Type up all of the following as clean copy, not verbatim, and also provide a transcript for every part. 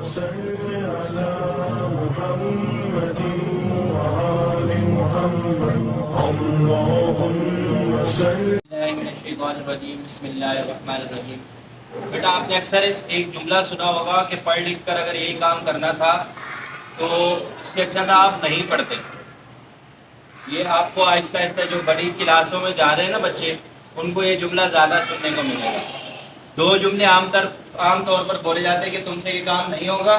صل على محمد وآل محمد اللهم صل من الشیطان الرجیم بسم اللہ الرحمن الرحیم۔ بیٹا آپ نے اکثر ایک جملہ سنا ہوگا کہ پڑھ لکھ کر اگر یہی کام کرنا تھا تو اس سے اچھا تھا آپ نہیں پڑھتے۔ یہ آپ کو آہستہ آہستہ جو بڑی کلاسوں میں جا رہے ہیں نا بچے، ان کو یہ جملہ زیادہ سننے کو ملے گا۔ دو جملے عام طور پر بولے جاتے ہیں کہ تم سے یہ کام نہیں ہوگا،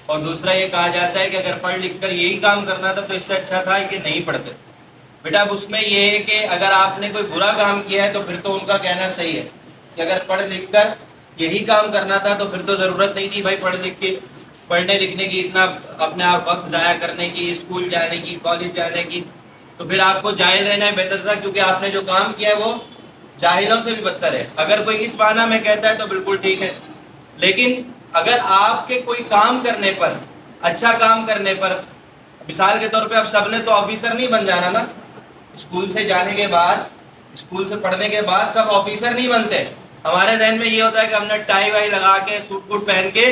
اور دوسرا یہ کہا جاتا ہے کہ اگر پڑھ لکھ کر یہی کام کرنا تھا تو اس سے اچھا تھا کہ نہیں پڑھتے۔ بیٹا اب اس میں یہ ہے کہ اگر آپ نے کوئی برا کام کیا ہے تو پھر تو ان کا کہنا صحیح ہے کہ اگر پڑھ لکھ کر یہی کام کرنا تھا تو پھر تو ضرورت نہیں تھی بھائی پڑھنے لکھنے کی، اتنا اپنے آپ وقت ضائع کرنے کی، اسکول جانے کی، کالج جانے کی، تو پھر آپ کو جاہل رہنا ہے بہتر تھا، کیونکہ آپ نے جو کام کیا ہے وہ جاہلوں سے بھی بدتر ہے۔ اگر کوئی اس معنی میں کہتا ہے تو بالکل ٹھیک ہے، لیکن اگر آپ کے کوئی کام کرنے پر، اچھا کام کرنے پر، مثال کے طور پہ اب سب نے تو آفیسر نہیں بن جانا نا، اسکول سے جانے کے بعد، اسکول سے پڑھنے کے بعد سب آفیسر نہیں بنتے۔ ہمارے ذہن میں یہ ہوتا ہے کہ ہم نے ٹائی وائی لگا کے سوٹ کوٹ پہن کے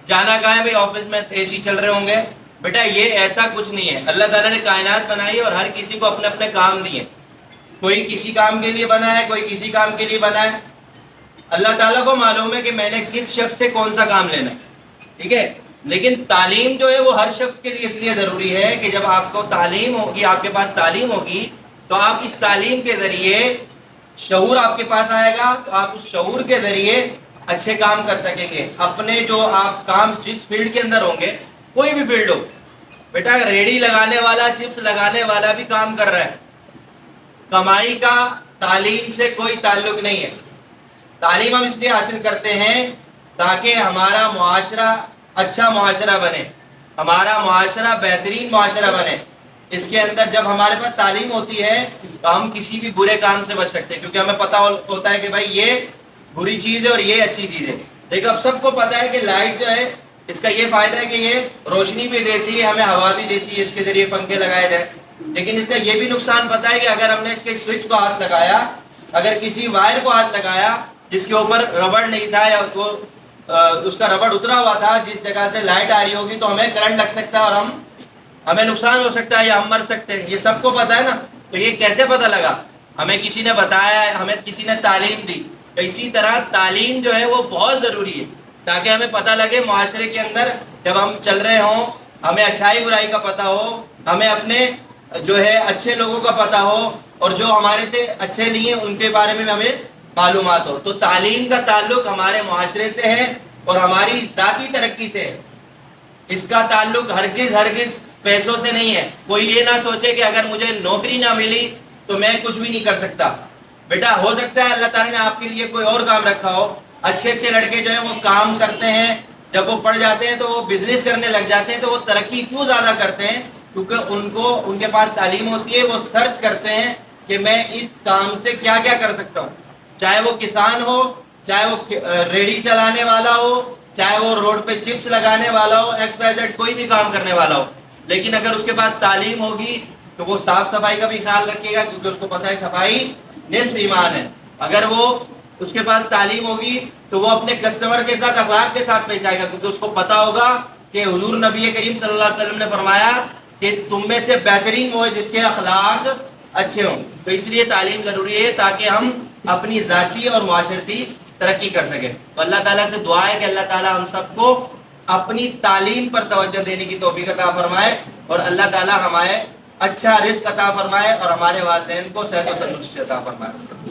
جانا کہاں ہے بھائی، آفس میں اے سی چل رہے ہوں گے۔ بیٹا یہ ایسا کچھ نہیں ہے۔ اللہ تعالیٰ نے کائنات بنائی ہے اور ہر کسی کو اپنے اپنے کام دیے۔ کوئی کسی کام کے لیے بنا ہے، کوئی کسی کام کے لیے بنا ہے۔ اللہ تعالیٰ کو معلوم ہے کہ میں نے کس شخص سے کون سا کام لینا ہے، ٹھیک ہے۔ لیکن تعلیم جو ہے وہ ہر شخص کے لیے اس لیے ضروری ہے کہ جب آپ کو تعلیم ہوگی، آپ کے پاس تعلیم ہوگی، تو آپ اس تعلیم کے ذریعے شعور آپ کے پاس آئے گا، تو آپ اس شعور کے ذریعے اچھے کام کر سکیں گے۔ اپنے جو آپ کام جس فیلڈ کے اندر ہوں گے، کوئی بھی فیلڈ ہو، بیٹا ریڑھی لگانے والا، چپس لگانے والا بھی کام کر رہا ہے۔ کمائی کا تعلیم سے کوئی تعلق نہیں ہے۔ تعلیم ہم اس لیے حاصل کرتے ہیں تاکہ ہمارا معاشرہ اچھا معاشرہ بنے، ہمارا معاشرہ بہترین معاشرہ بنے۔ اس کے اندر جب ہمارے پاس تعلیم ہوتی ہے تو ہم کسی بھی برے کام سے بچ سکتے ہیں، کیونکہ ہمیں پتہ ہوتا ہے کہ بھائی یہ بری چیز ہے اور یہ اچھی چیز ہے۔ لیکن اب سب کو پتہ ہے کہ لائٹ جو ہے، اس کا یہ فائدہ ہے کہ یہ روشنی بھی دیتی ہے، ہمیں ہوا بھی دیتی ہے، اس کے ذریعے پنکھے لگائے جائیں۔ لیکن اس کا یہ بھی نقصان پتہ ہے کہ اگر ہم نے اس کے سوئچ کو ہاتھ لگایا، اگر کسی وائر کو ہاتھ لگایا جس کے اوپر ربڑ نہیں تھا، یا وہ اس کا ربڑ اترا ہوا تھا جس جگہ سے لائٹ آ رہی ہوگی، تو ہمیں کرنٹ لگ سکتا ہے اور ہمیں نقصان ہو سکتا ہے یا ہم مر سکتے ہیں۔ یہ سب کو پتہ ہے نا۔ تو یہ کیسے پتہ لگا؟ ہمیں کسی نے بتایا ہے، ہمیں کسی نے تعلیم دی۔ تو اسی طرح تعلیم جو ہے وہ بہت ضروری ہے تاکہ ہمیں پتہ لگے معاشرے کے اندر جب ہم چل رہے ہوں، ہمیں اچھائی برائی کا پتہ ہو، ہمیں اپنے جو ہے اچھے لوگوں کا پتہ ہو، اور جو ہمارے سے اچھے نہیں ہیں ان کے بارے میں ہمیں معلومات ہو۔ تو تعلیم کا تعلق ہمارے معاشرے سے ہے اور ہماری ذاتی ترقی سے ہے۔ اس کا تعلق ہرگز پیسوں سے نہیں ہے۔ کوئی یہ نہ سوچے کہ اگر مجھے نوکری نہ ملی تو میں کچھ بھی نہیں کر سکتا۔ بیٹا ہو سکتا ہے اللہ تعالیٰ نے آپ کے لیے کوئی اور کام رکھا ہو۔ اچھے لڑکے جو ہیں وہ کام کرتے ہیں، جب وہ پڑھ جاتے ہیں تو وہ بزنس کرنے لگ جاتے ہیں، تو وہ ترقی کیوں زیادہ کرتے ہیں؟ کیونکہ ان کے پاس تعلیم ہوتی ہے، وہ سرچ کرتے ہیں کہ میں اس کام سے کیا کیا کر سکتا ہوں، چاہے وہ کسان ہو، چاہے وہ ریڑھی چلانے والا ہو، چاہے وہ روڈ پہ چپس لگانے والا ہو، ایکس وائی زیڈ کوئی بھی کام کرنے والا ہو۔ لیکن اگر اس کے پاس تعلیم ہوگی تو وہ صاف صفائی کا بھی خیال رکھے گا، کیونکہ اس کو پتہ ہے صفائی نصف ایمان ہے۔ اگر وہ اس کے پاس تعلیم ہوگی تو وہ اپنے کسٹمر کے ساتھ اخلاق کے ساتھ پیش آئے گا، کیونکہ اس کو پتہ ہوگا کہ حضور نبی کریم صلی اللہ علیہ وسلم نے فرمایا کہ تم میں سے بہترین وہ ہے جس کے اخلاق اچھے ہوں۔ تو اس لیے تعلیم ضروری ہے تاکہ ہم اپنی ذاتی اور معاشرتی ترقی کر سکیں۔ تو اللہ تعالیٰ سے دعا ہے کہ اللہ تعالیٰ ہم سب کو اپنی تعلیم پر توجہ دینے کی توفیق عطا فرمائے، اور اللہ تعالیٰ ہمیں اچھا رزق عطا فرمائے، اور ہمارے والدین کو صحت و تندرستی عطا فرمائے۔